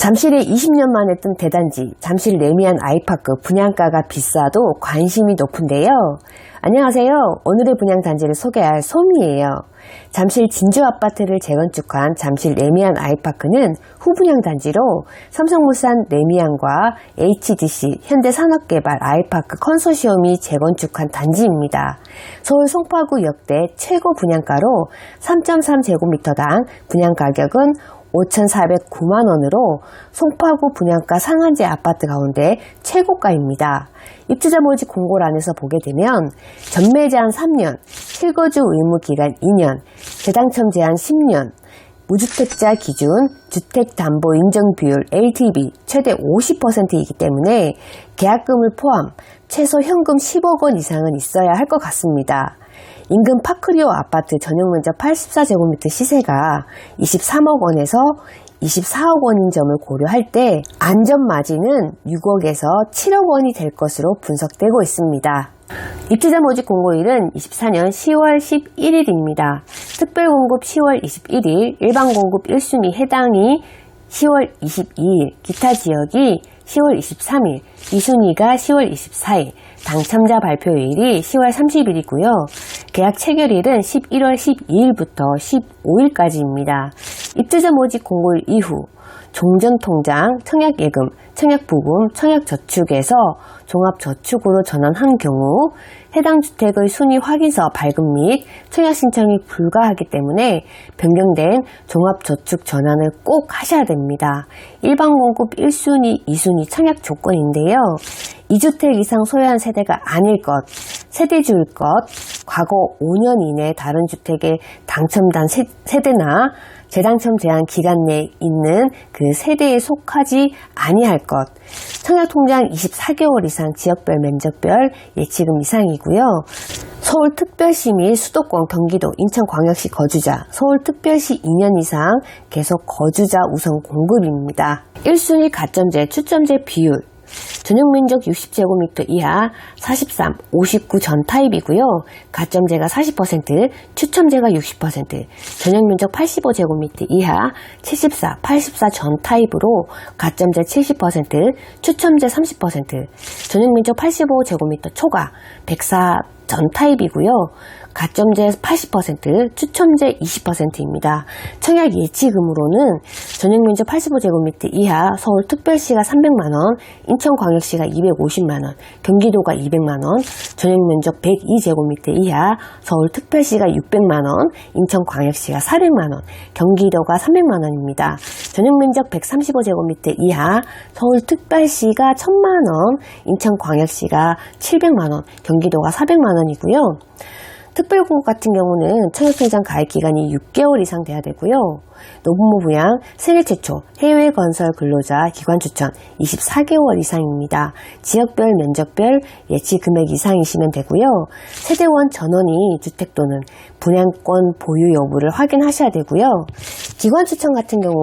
잠실에 20년 만에 뜬 대단지 잠실 레미안 아이파크 분양가가 비싸도 관심이 높은데요. 안녕하세요. 오늘의 분양단지를 소개할 소미예요. 잠실 진주아파트를 재건축한 잠실 레미안 아이파크는 후분양단지로 삼성물산 레미안과 HDC 현대산업개발 아이파크 컨소시엄이 재건축한 단지입니다. 서울 송파구 역대 최고 분양가로 3.3제곱미터당 분양가격은 5,409만원으로 송파구 분양가 상한제 아파트 가운데 최고가입니다. 입주자 모집 공고란에서 보게 되면 전매 제한 3년, 실거주 의무 기간 2년, 재당첨 제한 10년, 무주택자 기준 주택담보인정비율 LTV 최대 50%이기 때문에 계약금을 포함 최소 현금 10억 원 이상은 있어야 할 것 같습니다. 인근 파크리오 아파트 전용 면적 84제곱미터 시세가 23억 원에서 24억 원인 점을 고려할 때 안전마진은 6억에서 7억 원이 될 것으로 분석되고 있습니다. 입주자 모집 공고일은 24년 10월 11일입니다. 특별공급 10월 21일, 일반공급 1순위 해당이 10월 22일, 기타 지역이 10월 23일, 2순위가 10월 24일, 당첨자 발표일이 10월 30일이고요. 계약 체결일은 11월 12일부터 15일까지입니다. 입주자 모집 공고일 이후 종전통장, 청약예금, 청약부금, 청약저축에서 종합저축으로 전환한 경우 해당 주택의 순위 확인서 발급 및 청약신청이 불가하기 때문에 변경된 종합저축 전환을 꼭 하셔야 됩니다. 일반공급 1순위, 2순위 청약 조건인데요. 2주택 이상 소유한 세대가 아닐 것, 세대주일 것, 과거 5년 이내 다른 주택에 당첨된 세대나 재당첨 제한 기간 내에 있는 그 세대에 속하지 아니할 것, 청약통장 24개월 이상 지역별 면적별 예치금 이상이고요. 서울특별시 및 수도권, 경기도, 인천광역시 거주자, 서울특별시 2년 이상 계속 거주자 우선 공급입니다. 1순위 가점제, 추첨제 비율 전용면적 60제곱미터 이하 43, 59 전 타입이고요. 가점제가 40%, 추첨제가 60%, 전용면적 85제곱미터 이하 74, 84 전 타입으로 가점제 70%, 추첨제 30%, 전용면적 85제곱미터 초과 104 전 타입이고요. 가점제 80%, 추첨제 20%입니다. 청약 예치금으로는 전용면적 85제곱미터 이하 서울특별시가 300만원, 인천광역시가 250만원, 경기도가 200만원, 전용면적 102제곱미터 이하 서울특별시가 600만원, 인천광역시가 400만원, 경기도가 300만원입니다. 전용면적 135제곱미터 이하 서울특별시가 1000만원, 인천광역시가 700만원, 경기도가 400만원이고요. 특별공급 같은 경우는 청약통장 가입 기간이 6개월 이상 돼야 되고요. 노부모 부양, 세계 최초, 해외 건설 근로자 기관 추천 24개월 이상입니다. 지역별, 면적별 예치 금액 이상이시면 되고요. 세대원 전원이 주택 또는 분양권 보유 여부를 확인하셔야 되고요. 기관 추천 같은 경우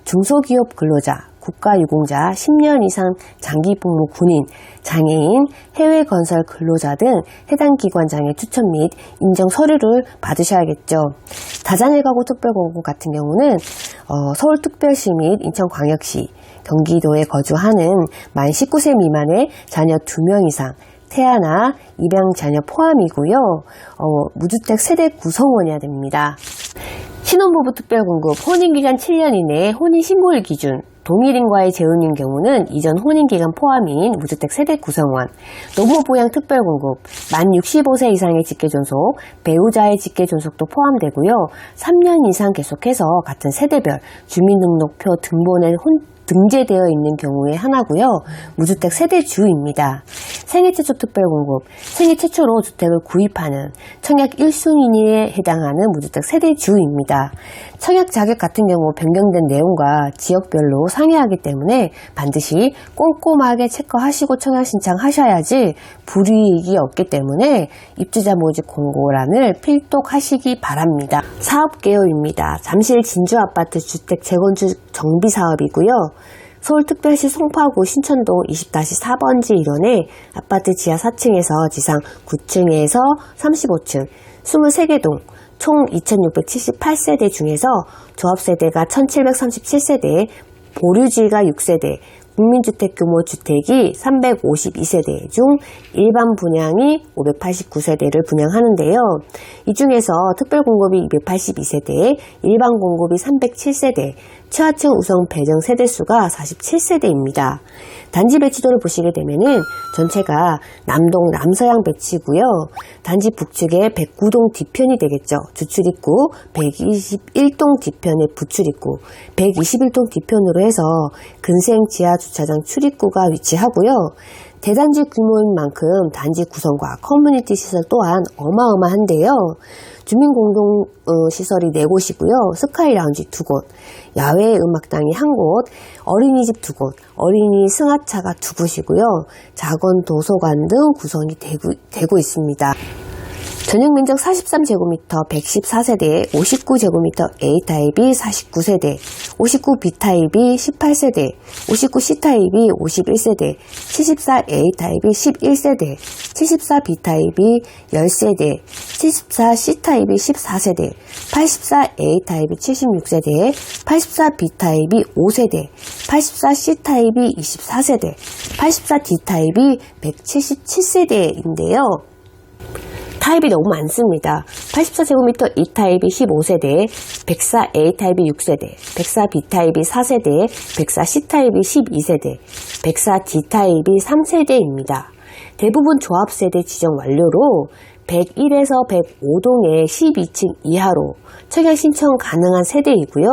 중소기업 근로자, 국가유공자, 10년 이상 장기복무 군인, 장애인, 해외 건설 근로자 등 해당 기관장의 추천 및 인정 서류를 받으셔야겠죠. 다자녀 가구 특별공급 같은 경우는 서울특별시 및 인천광역시, 경기도에 거주하는 만 19세 미만의 자녀 2명 이상, 태아나 입양 자녀 포함이고요. 무주택 세대 구성원이어야 됩니다. 신혼부부 특별공급, 혼인기간 7년 이내에 혼인신고일 기준, 동일인과의 재혼인 경우는 이전 혼인기간 포함인 무주택 세대 구성원, 노부부양 특별공급, 만 65세 이상의 직계존속, 배우자의 직계존속도 포함되고요. 3년 이상 계속해서 같은 세대별 주민등록표 등본에 등재되어 있는 경우에 하나고요. 무주택 세대주입니다. 생애 최초 특별공급, 생애 최초로 주택을 구입하는 청약 1순위에 해당하는 무주택 세대주입니다. 청약 자격 같은 경우 변경된 내용과 지역별로 상이하기 때문에 반드시 꼼꼼하게 체크하시고 청약 신청하셔야지 불이익이 없기 때문에 입주자 모집 공고란을 필독하시기 바랍니다. 사업 개요입니다. 잠실 진주아파트 주택 재건축 정비 사업이고요. 서울특별시 송파구 신천동 20-4번지 일원에 아파트 지하 4층에서 지상 9층에서 35층 23개 동 총 2678세대 중에서 조합세대가 1737세대, 보류지가 6세대, 국민주택 규모 주택이 352세대 중 일반 분양이 589세대를 분양하는데요. 이 중에서 특별공급이 282세대, 일반 공급이 307세대, 최하층 우선 배정 세대수가 47세대입니다. 단지 배치도를 보시게 되면은 전체가 남동 남서양 배치고요. 단지 북측에 109동 뒤편이 되겠죠. 주출입구, 121동 뒤편에 부출입구, 121동 뒤편으로 해서 근생 지하 주차장 출입구가 위치하고요. 대단지 규모인 만큼 단지 구성과 커뮤니티 시설 또한 어마어마한데요. 주민공동시설이 4곳이고요. 스카이 라운지 2곳, 야외 음악당이 1곳, 어린이집 2곳, 어린이 승하차가 2곳이고요. 작은 도서관 등 구성이 되고 있습니다. 전용 면적 43제곱미터 114세대, 59제곱미터 A타입이 49세대, 59B타입이 18세대, 59C타입이 51세대, 74A타입이 11세대, 74B타입이 10세대, 74C타입이 14세대, 84A타입이 76세대, 84B타입이 5세대, 84C타입이 24세대, 84D타입이 177세대인데요. 타입이 너무 많습니다. 84제곱미터 E타입이 15세대, 104A타입이 6세대, 104B타입이 4세대, 104C타입이 12세대, 104D타입이 3세대입니다. 대부분 조합세대 지정 완료로 101에서 105동에 12층 이하로 청약 신청 가능한 세대이고요.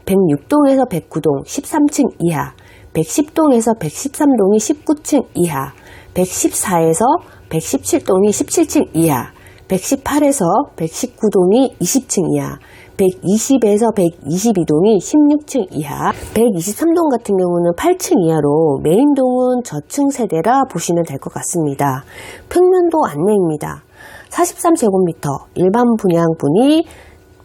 106동에서 109동 13층 이하, 110동에서 113동이 19층 이하, 114에서 117동이 17층 이하, 118에서 119동이 20층 이하, 120에서 122동이 16층 이하, 123동 같은 경우는 8층 이하로 메인동은 저층 세대라 보시면 될 것 같습니다. 평면도 안내입니다. 43제곱미터 일반 분양분이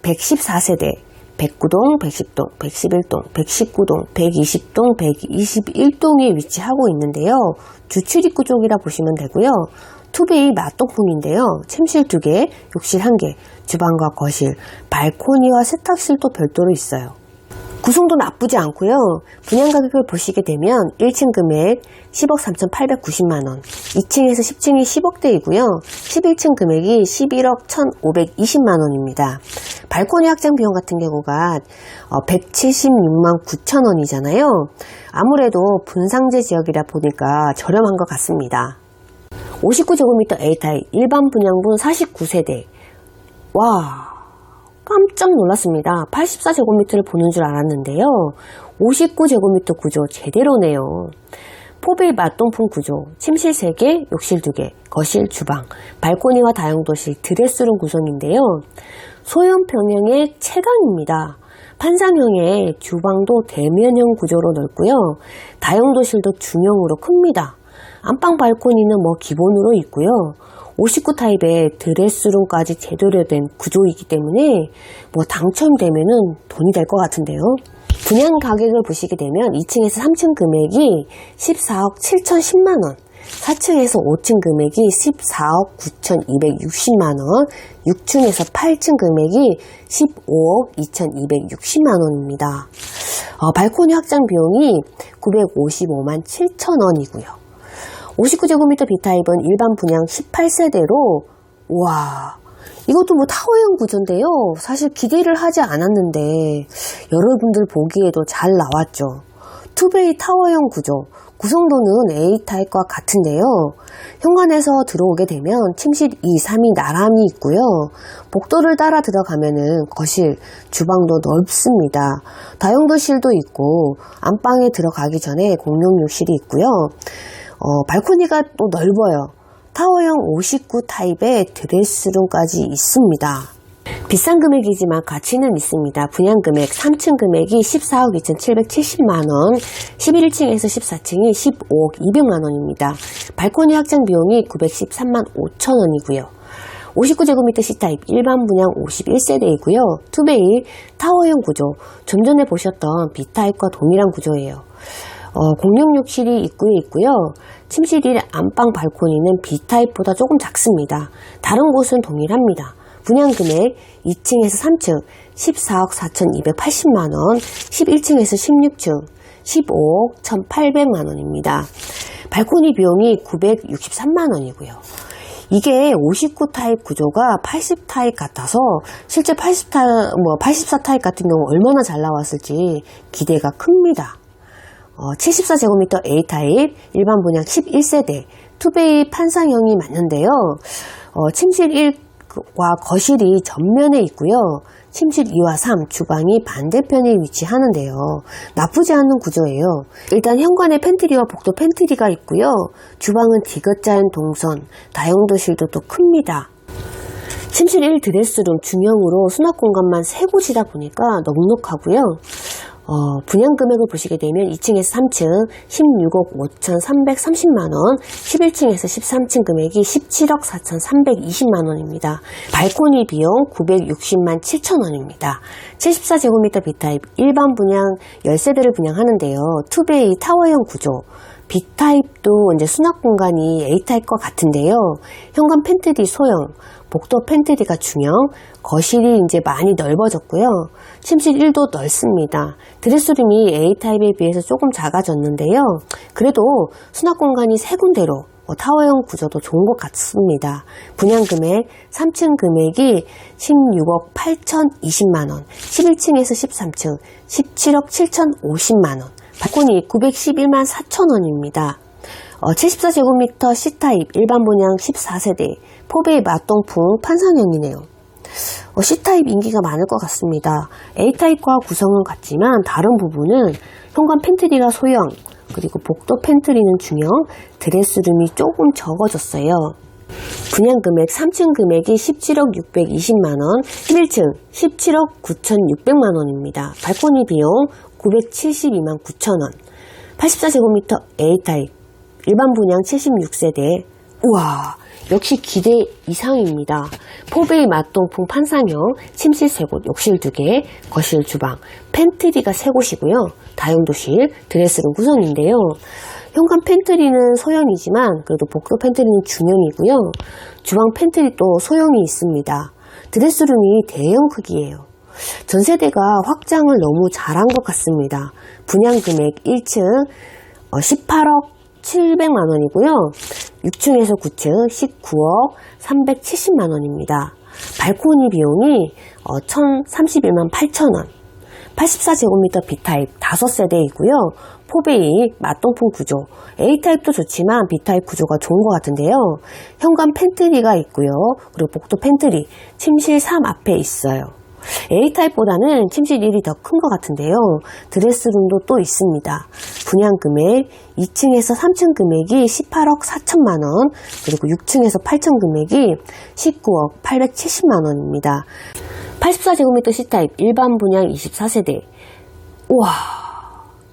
114세대, 109동, 110동, 111동, 119동, 120동, 121동에 위치하고 있는데요. 주출입구 쪽이라 보시면 되고요. 투베이 맞동풍인데요. 침실 2개, 욕실 1개, 주방과 거실, 발코니와 세탁실도 별도로 있어요. 구성도 나쁘지 않고요. 분양 가격을 보시게 되면 1층 금액 10억 3,890만원, 2층에서 10층이 10억대이고요. 11층 금액이 11억 1,520만원입니다. 발코니 확장 비용 같은 경우가 176만 9천원이잖아요. 아무래도 분상제 지역이라 보니까 저렴한 것 같습니다. 59제곱미터 A타입 일반 분양분 49세대. 와, 깜짝 놀랐습니다. 84제곱미터를 보는 줄 알았는데요. 59제곱미터 구조 제대로네요. 포빌 맞동풍 구조, 침실 3개, 욕실 2개, 거실, 주방, 발코니와 다용도실, 드레스룸 구성인데요. 소형 평형의 채광입니다. 판상형의 주방도 대면형 구조로 넓고요. 다용도실도 중형으로 큽니다. 안방 발코니는 기본으로 있고요. 59 타입의 드레스룸까지 제대로 된 구조이기 때문에 당첨되면은 돈이 될 것 같은데요. 분양 가격을 보시게 되면 2층에서 3층 금액이 14억 7,010만원, 4층에서 5층 금액이 14억 9,260만원, 6층에서 8층 금액이 15억 2,260만원입니다. 발코니 확장 비용이 955만 7천원이고요. 59제곱미터 B타입은 일반 분양 18세대로, 와, 이것도 타워형 구조인데요. 사실 기대를 하지 않았는데 여러분들 보기에도 잘 나왔죠. 투베이 타워형 구조, 구성도는 A타입과 같은데요. 현관에서 들어오게 되면 침실 2, 3이 나란히 있고요. 복도를 따라 들어가면은 거실, 주방도 넓습니다. 다용도실도 있고 안방에 들어가기 전에 공용욕실이 있고요. 발코니가 또 넓어요. 타워형 59 타입의 드레스룸까지 있습니다. 비싼 금액이지만 가치는 있습니다. 분양금액 3층 금액이 14억 2,770만원, 11층에서 14층이 15억 200만원입니다. 발코니 확장 비용이 913만 5천원이고요. 59제곱미터 C타입 일반 분양 51세대이고요. 투베이 타워형 구조, 좀 전에 보셨던 B타입과 동일한 구조예요. 공용욕실이 입구에 있고요. 침실이 안방 발코니는 B타입보다 조금 작습니다. 다른 곳은 동일합니다. 분양금액 2층에서 3층 14억 4,280만원, 11층에서 16층 15억 1,800만원입니다. 발코니 비용이 963만원이고요. 이게 59 타입 구조가 80 타입 같아서 실제 84 타입 같은 경우 얼마나 잘 나왔을지 기대가 큽니다. 74제곱미터 A 타입 일반 분양 11세대 투베이 판상형이 맞는데요. 침실 1과 거실이 전면에 있고요. 침실 2와 3, 주방이 반대편에 위치하는데요. 나쁘지 않은 구조예요. 일단 현관에 팬트리와 복도 팬트리가 있고요. 주방은 디귿자인 동선, 다용도실도 또 큽니다. 침실 1 드레스룸 중형으로 수납 공간만 3곳이다 보니까 넉넉하고요. 분양 금액을 보시게 되면 2층에서 3층 16억 5,330만원, 11층에서 13층 금액이 17억 4,320만원입니다. 발코니 비용 960만 7천원입니다. 74제곱미터 B타입 일반 분양 10세대를 분양하는데요. 투베이 타워형 구조. B타입도 이제 수납 공간이 A타입과 같은데요. 현관 팬트리 소형, 복도 팬트리가 중형, 거실이 이제 많이 넓어졌고요. 침실 1도 넓습니다. 드레스룸이 A타입에 비해서 조금 작아졌는데요. 그래도 수납 공간이 3군데로 타워형 구조도 좋은 것 같습니다. 분양 금액 3층 금액이 16억 8,020만원, 11층에서 13층 17억 7,050만원, 발코니 911만 4천원입니다. 74제곱미터 C타입 일반 분양 14세대 포베이 맞동풍 판상형이네요. C타입 인기가 많을 것 같습니다. A타입과 구성은 같지만 다른 부분은 현관 팬트리가 소형, 그리고 복도 팬트리는 중형, 드레스룸이 조금 적어졌어요. 분양 금액 3층 금액이 17억 620만원, 11층 17억 9,600만원입니다. 발코니 비용 972만 9천원. 84제곱미터 A타입 일반 분양 76세대. 우와, 역시 기대 이상입니다. 포베이 맞동풍 판상형, 침실 3곳, 욕실 2개, 거실, 주방, 팬트리가 3곳이고요. 다용도실, 드레스룸 구성인데요. 현관 팬트리는 소형이지만 그래도 복도 팬트리는 중형이고요. 주방 팬트리도 소형이 있습니다. 드레스룸이 대형 크기예요. 전세대가 확장을 너무 잘한 것 같습니다. 분양 금액 1층 18억 700만원이고요. 6층에서 9층 19억 370만원입니다. 발코니 비용이 1,031만 8천원. 84제곱미터 B타입 5세대이고요. 포베이 맞동풍 구조. A타입도 좋지만 B타입 구조가 좋은 것 같은데요. 현관 팬트리가 있고요. 그리고 복도 팬트리, 침실 3 앞에 있어요. A타입보다는 침실 1이 더 큰 것 같은데요. 드레스룸도 또 있습니다. 분양 금액 2층에서 3층 금액이 18억 4천만원, 그리고 6층에서 8층 금액이 19억 870만원입니다. 84제곱미터 C타입 일반 분양 24세대. 우와,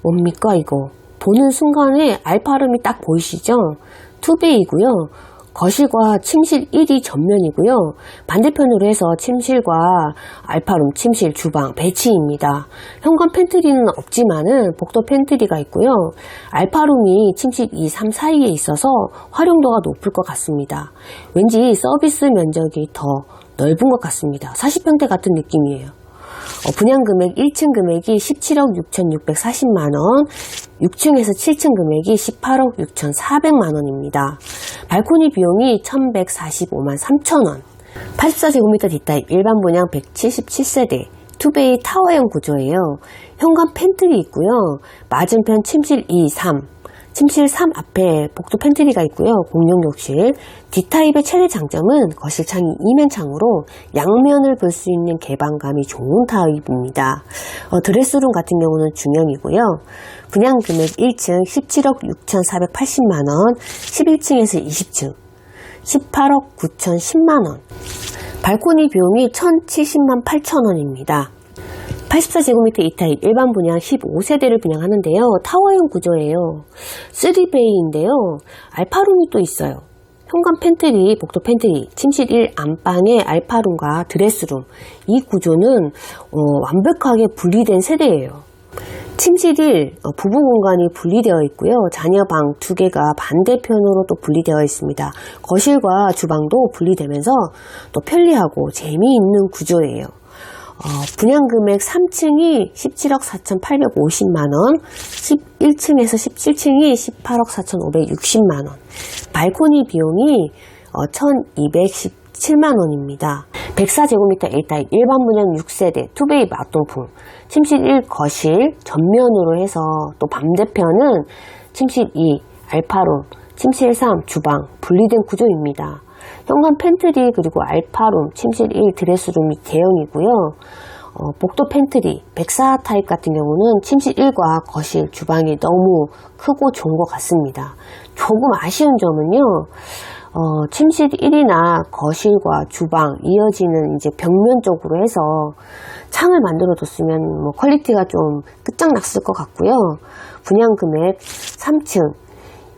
뭡니까 이거. 보는 순간에 알파룸이 딱 보이시죠? 투베이고요. 거실과 침실 1이 전면이고요. 반대편으로 해서 침실과 알파룸, 침실, 주방 배치입니다. 현관 팬트리는 없지만은 복도 팬트리가 있고요. 알파룸이 침실 2, 3 사이에 있어서 활용도가 높을 것 같습니다. 왠지 서비스 면적이 더 넓은 것 같습니다. 40평대 같은 느낌이에요. 분양 금액 1층 금액이 17억 6,640만원, 6층에서 7층 금액이 18억 6,400만원입니다. 발코니 비용이 1,145만 3천원. 84제곱미터 D타입 일반 분양 177세대 투베이 타워형 구조예요. 현관 팬트리 있고요. 맞은편 침실 2, 3, 침실 3 앞에 복도 팬트리가 있고요. 공용 욕실. D타입의 최대 장점은 거실 창이 이면창으로 양면을 볼 수 있는 개방감이 좋은 타입입니다. 드레스룸 같은 경우는 중형이고요. 분양 금액 1층 17억 6,480만원, 11층에서 20층 18억 9,010만원. 발코니 비용이 1,070만 8천원입니다. 84제곱미터 E타입 일반 분양 15세대를 분양하는데요. 타워형 구조예요. 3베이인데요. 알파룸이 또 있어요. 현관 팬트리, 복도 팬트리, 침실 1 안방에 알파룸과 드레스룸. 이 구조는 완벽하게 분리된 세대예요. 침실 1 부부 공간이 분리되어 있고요. 자녀방 2개가 반대편으로 또 분리되어 있습니다. 거실과 주방도 분리되면서 또 편리하고 재미있는 구조예요. 분양금액 3층이 17억 4,850만원, 11층에서 17층이 18억 4,560만원, 발코니 비용이 1,217만원입니다. 104제곱미터 A타입 일반 분양 6세대 투베이 맞동풍, 침실 1 거실 전면으로 해서 또 반대편은 침실 2 알파룸, 침실 3 주방 분리된 구조입니다. 현관 팬트리 그리고 알파룸, 침실 1 드레스룸이 대형이고요. 복도 팬트리 104 타입 같은 경우는 침실 1과 거실 주방이 너무 크고 좋은 것 같습니다. 조금 아쉬운 점은요, 침실 1이나 거실과 주방 이어지는 이제 벽면 쪽으로 해서 창을 만들어 뒀으면 뭐 퀄리티가 좀 끝장났을 것 같고요. 분양 금액 3층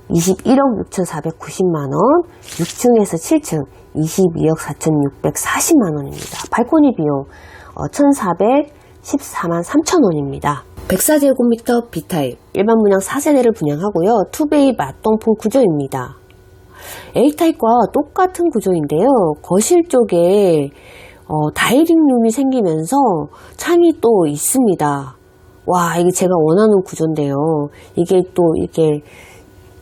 21억 6,490만원, 6층에서 7층 22억 4,640만원입니다. 발코니 비용 1,414만 3천원입니다. 104제곱미터 B타입 일반 분양 4세대를 분양하고요. 투베이 맞동풍 구조입니다. A타입과 똑같은 구조인데요. 거실 쪽에 다이닝룸이 생기면서 창이 또 있습니다. 와, 이게 제가 원하는 구조인데요. 이게 또 이렇게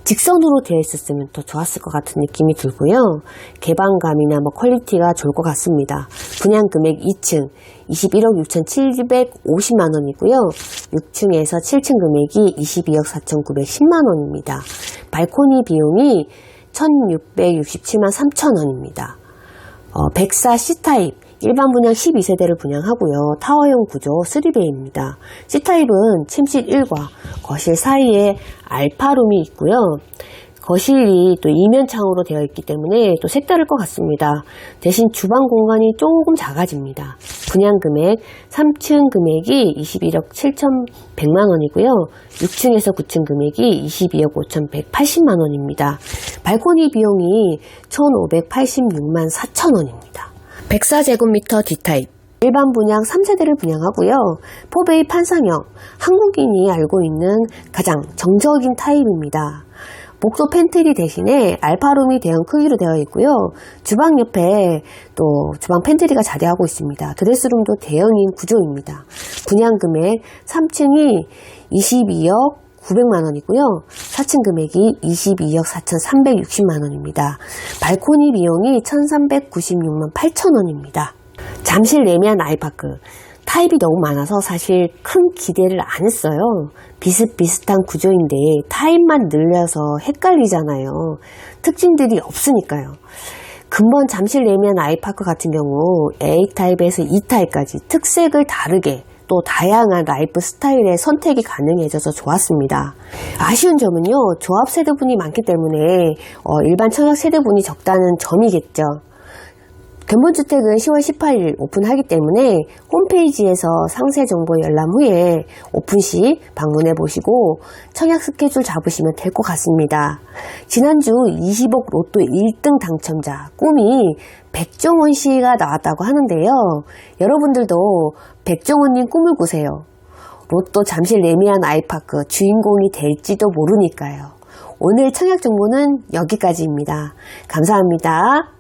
직선으로 되어 있었으면 더 좋았을 것 같은 느낌이 들고요. 개방감이나 뭐 퀄리티가 좋을 것 같습니다. 분양 금액 2층 21억 6,750만원이고요. 6층에서 7층 금액이 22억 4,910만원입니다. 발코니 비용이 1,667만 3천원입니다. 104 C타입 일반 분양 12세대를 분양하고요. 타워형 구조 3베이입니다. C타입은 침실 1과 거실 사이에 알파룸이 있고요. 거실이 또 이면창으로 되어 있기 때문에 또 색다를 것 같습니다. 대신 주방 공간이 조금 작아집니다. 분양 금액 3층 금액이 21억 7,100만원이고요. 6층에서 9층 금액이 22억 5,180만원입니다. 발코니 비용이 1,586만 4천원입니다. 104제곱미터 D타입 일반 분양 3세대를 분양하고요. 포베이 판상형 한국인이 알고 있는 가장 정적인 타입입니다. 복도 팬트리 대신에 알파룸이 대형 크기로 되어 있고요. 주방 옆에 또 주방 팬트리가 자리하고 있습니다. 드레스룸도 대형인 구조입니다. 분양 금액 3층이 22억 900만원이고요. 4층 금액이 22억 4,360만원입니다. 발코니 비용이 1,396만 8천원입니다. 잠실 레미안 아이파크 타입이 너무 많아서 사실 큰 기대를 안 했어요. 비슷비슷한 구조인데 타입만 늘려서 헷갈리잖아요. 특징들이 없으니까요. 근본 잠실 레미안 아이파크 같은 경우 A타입에서 E타입까지 특색을 다르게 또 다양한 라이프 스타일의 선택이 가능해져서 좋았습니다. 아쉬운 점은요, 조합 세대분이 많기 때문에 일반 청약 세대분이 적다는 점이겠죠. 견본주택은 10월 18일 오픈하기 때문에 홈페이지에서 상세 정보 열람 후에 오픈 시 방문해 보시고 청약 스케줄 잡으시면 될 것 같습니다. 지난주 20억 로또 1등 당첨자 꿈이 백종원 씨가 나왔다고 하는데요. 여러분들도 백종원님 꿈을 꾸세요. 로또 잠실 레미안 아이파크 주인공이 될지도 모르니까요. 오늘 청약 정보는 여기까지입니다. 감사합니다.